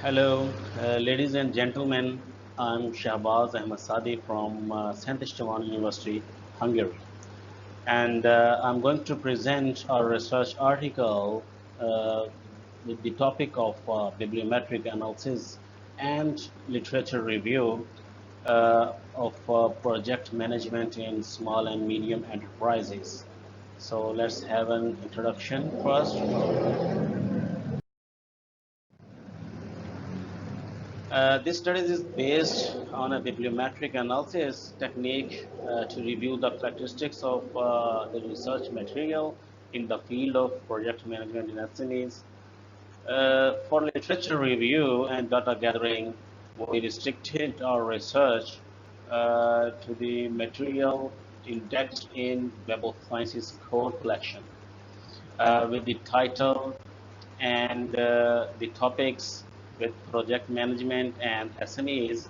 Hello, ladies and gentlemen. I'm Shahbaz Ahmad Sadi from Saint Esteban University, Hungary, and I'm going to present our research article uh, with the topic of bibliometric analysis and literature review of project management in small and medium enterprises. So let's have an introduction first. This study is based on a bibliometric analysis technique to review the characteristics of the research material in the field of project management in SMEs. For literature review and data gathering, we restricted our research to the material indexed in Web of Sciences code collection with the title and the topics with project management and SMEs.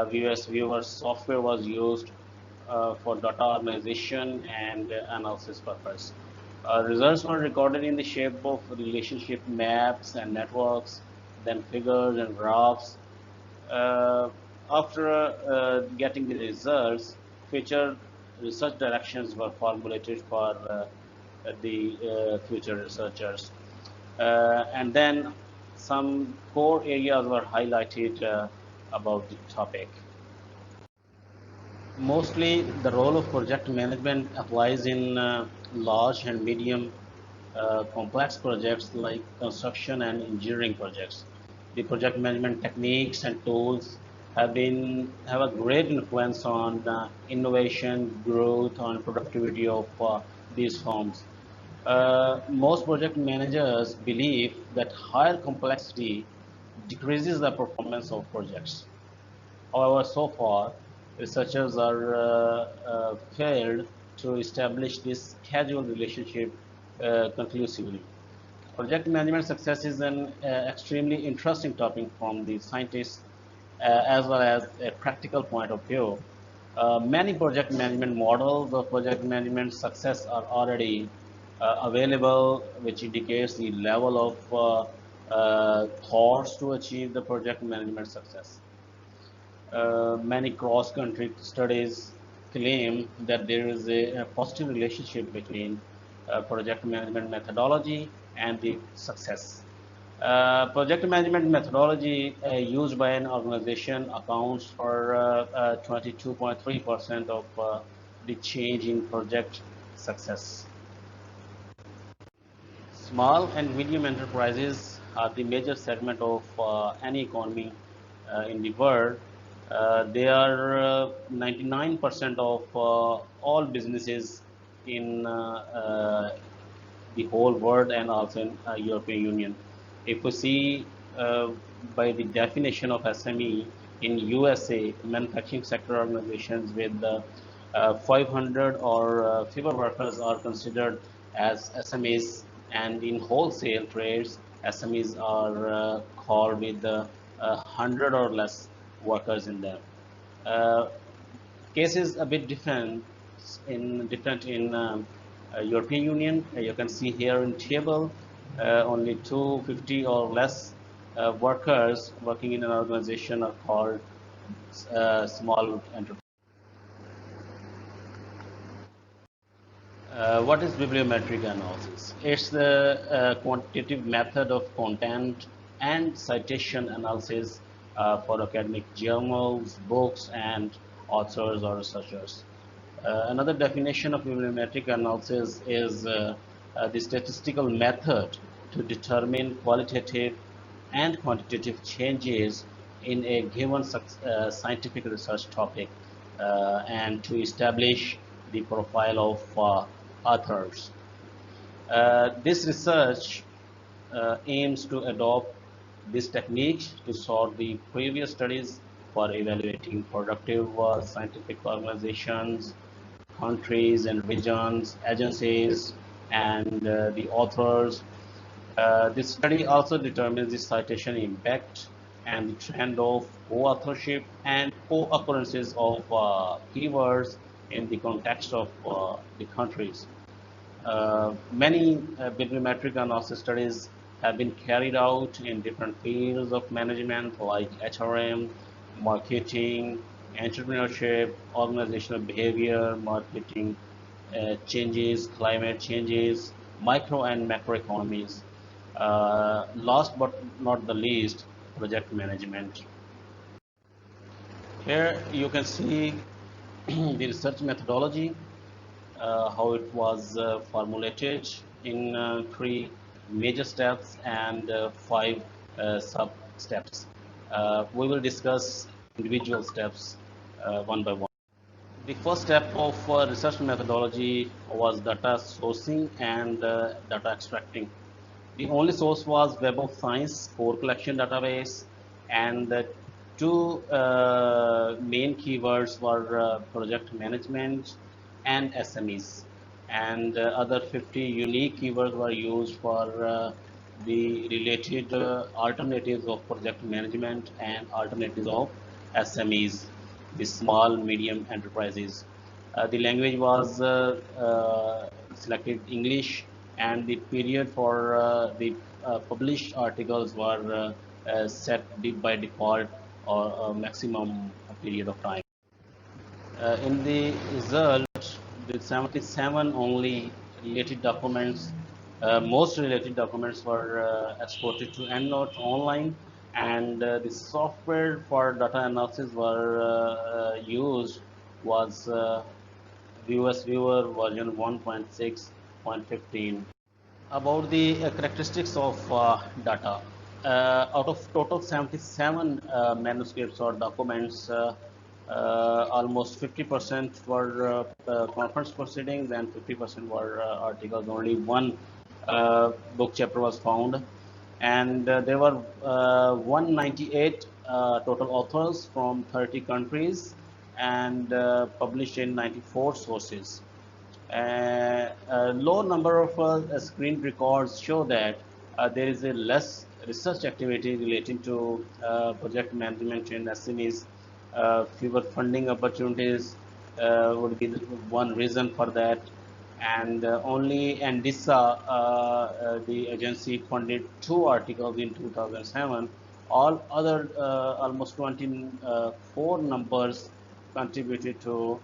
Viewer software was used for data organization and analysis purpose. Results were recorded in the shape of relationship maps and networks, then figures and graphs. Uh, After getting the results, future research directions were formulated for the future researchers. And then some core areas were highlighted about the topic. Mostly the role of project management applies in large and medium complex projects like construction and engineering projects. The project management techniques and tools have a great influence on innovation, growth, and productivity of these firms. Most project managers believe that higher complexity decreases the performance of projects. However, so far, researchers are failed to establish this causal relationship conclusively. Project management success is an extremely interesting topic from the scientists as well as a practical point of view. Many project management models of project management success are already available, which indicates the level of thoughts to achieve the project management success. Many cross-country studies claim that there is a positive relationship between project management methodology and the success. Project management methodology used by an organization accounts for 22.3% of the change in project success. Small and medium enterprises are the major segment of any economy in the world. They are 99% of all businesses in the whole world and also in European Union. If we see by the definition of SME in USA, manufacturing sector organizations with 500 or fewer workers are considered as SMEs, and in wholesale trades, SMEs are called with 100 or less workers in them. Uh, Case is a bit different in European Union. You can see here in table only 250 or less workers working in an organization are called small enterprise. What is bibliometric analysis? It's the quantitative method of content and citation analysis for academic journals, books, and authors or researchers. Another definition of bibliometric analysis is the statistical method to determine qualitative and quantitative changes in a given scientific research topic and to establish the profile of authors. This research aims to adopt this technique to sort the previous studies for evaluating productive scientific organizations, countries and regions, agencies, and the authors. This study also determines the citation impact and the trend of co-authorship and co-occurrences of keywords in the context of the countries. Many bibliometric analysis studies have been carried out in different fields of management like HRM, marketing, entrepreneurship, organizational behavior, marketing changes, climate changes, micro and macro economies. Last but not the least, project management. Here you can see the research methodology, how it was formulated in three major steps and five sub steps. We will discuss individual steps one by one. The first step of research methodology was data sourcing and data extracting. The only source was Web of Science core collection database, and the two main keywords were project management and SMEs. And other 50 unique keywords were used for the related alternatives of project management and alternatives of SMEs, the small medium enterprises. The language was selected English, and the period for the published articles were set by default or a maximum period of time. In the result, the 77 only related documents, most related documents were exported to EndNote online, and the software for data analysis were used was US Viewer version 1.6.15. About the characteristics of data. Out of total 77 manuscripts or documents, almost 50% were conference proceedings and 50% were articles. Only one book chapter was found, and there were 198 total authors from 30 countries and published in 94 sources. A low number of screen records show that there is a less research activity relating to project management in SMEs. Fewer funding opportunities would be one reason for that. And only NDISA, the agency, funded 2 articles in 2007. All other almost 24 numbers contributed to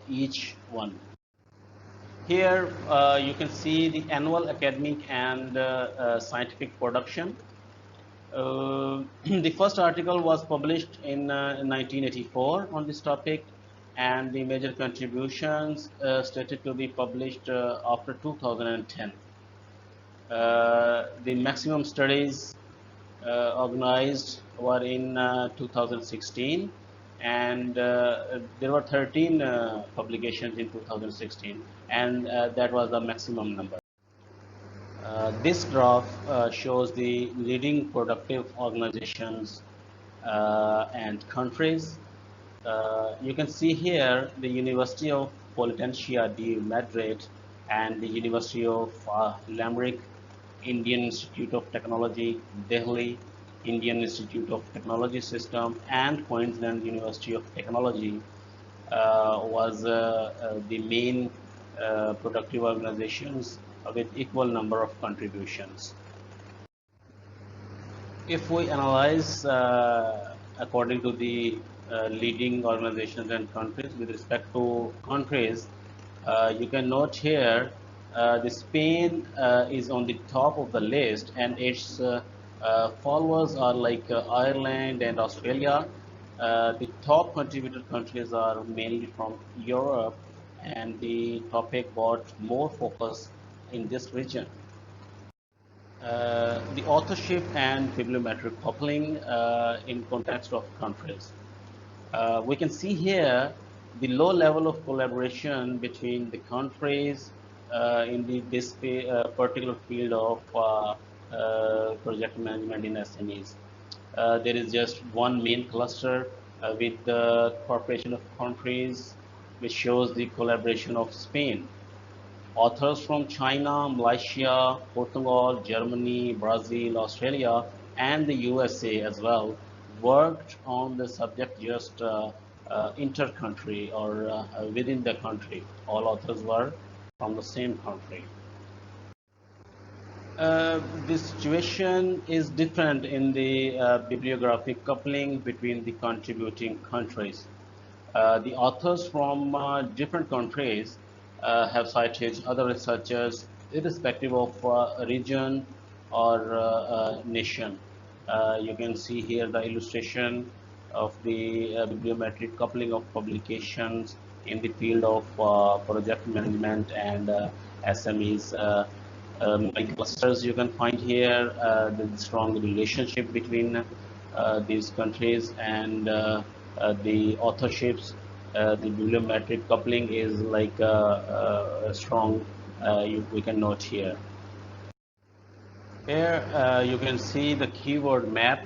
each one. Here you can see the annual academic and scientific production. The first article was published in 1984 on this topic, and the major contributions stated to be published after 2010. The maximum studies organized were in 2016, and there were 13 publications in 2016, and that was the maximum number. This graph shows the leading productive organizations and countries. You can see here the University of Politécnica de Madrid and the University of Limerick, Indian Institute of Technology, Delhi, Indian Institute of Technology System, and Queensland University of Technology was the main productive organizations with equal number of contributions. If we analyze according to the leading organizations and countries with respect to countries, you can note here the Spain is on the top of the list, and its followers are like Ireland and Australia. The top contributor countries are mainly from Europe, and the topic got more focus in this region. The authorship and bibliometric coupling in context of countries. We can see here the low level of collaboration between the countries in this particular field of project management in SMEs. There is just one main cluster with the Corporation of Countries, which shows the collaboration of Spain. Authors from China, Malaysia, Portugal, Germany, Brazil, Australia, and the USA as well worked on the subject just inter-country or within the country. All authors were from the same country. The situation is different in the bibliographic coupling between the contributing countries. The authors from different countries have cited other researchers irrespective of region or nation. You can see here the illustration of the bibliometric coupling of publications in the field of project management and SMEs. Like clusters you can find here, the strong relationship between these countries and the authorships. The bibliometric coupling is like strong, we can note here. Here you can see the keyword map.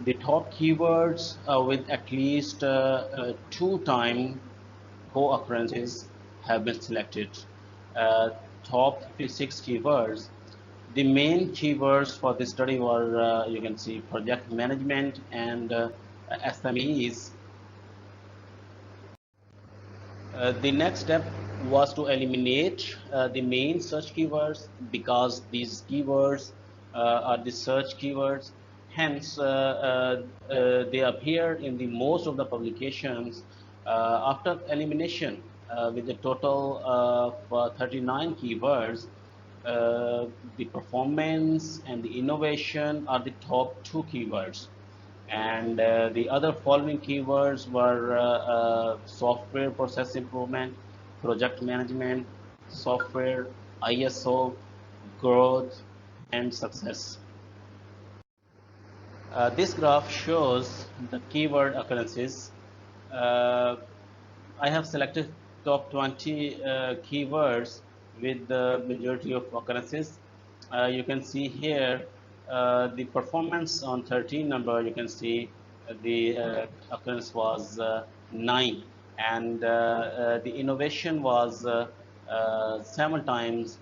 The top keywords with at least two time co-occurrences have been selected. Uh, Top 56 keywords. The main keywords for this study were, you can see, project management and SMEs. The next step was to eliminate the main search keywords because these keywords are the search keywords. Hence, they appear in the most of the publications. After elimination, with a total of 39 keywords, uh, the performance and the innovation are the top two keywords. And the other following keywords were software process improvement, project management, software, ISO, growth, and success. This graph shows the keyword occurrences. Uh, I have selected top 20 keywords with the majority of occurrences. You can see here the performance on 13 number. You can see the occurrence was 9, and the innovation was 7 times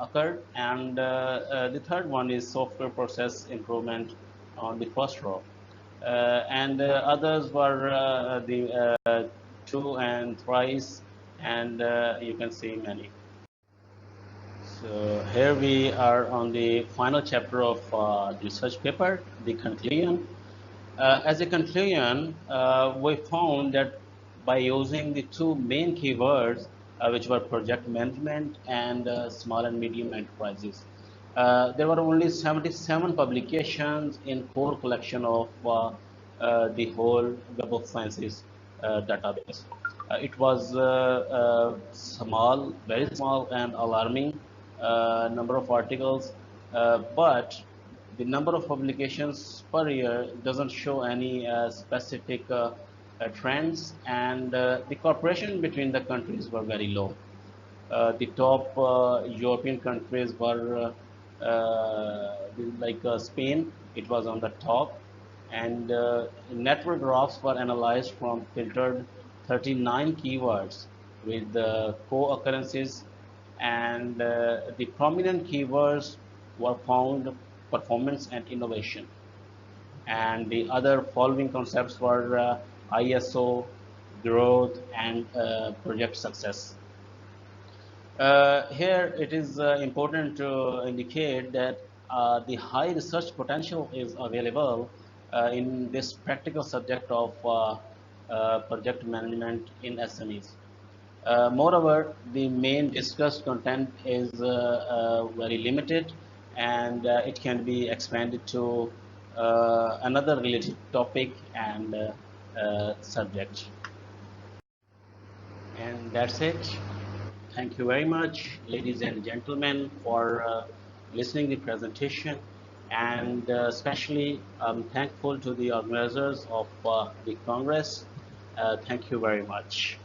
occurred, and the third one is software process improvement on the first row. And others were the two and thrice, and you can see many. So here we are on the final chapter of the research paper, the conclusion. As a conclusion, we found that by using the two main keywords, which were project management and small and medium enterprises, there were only 77 publications in core collection of the whole Web of Sciences database. It was small, very small and alarming number of articles, but the number of publications per year doesn't show any specific trends, and the cooperation between the countries were very low. The top European countries were like Spain, it was on the top, and network graphs were analyzed from filtered 39 keywords with co-occurrences, and the prominent keywords were found performance and innovation, and the other following concepts were ISO, growth, and project success. Here it is important to indicate that the high research potential is available in this practical subject of project management in SMEs. Moreover, the main discussed content is very limited, and it can be expanded to another related topic and subject. And that's it. Thank you very much, ladies and gentlemen, for listening the presentation. And especially, I'm thankful to the organizers of the Congress. Thank you very much.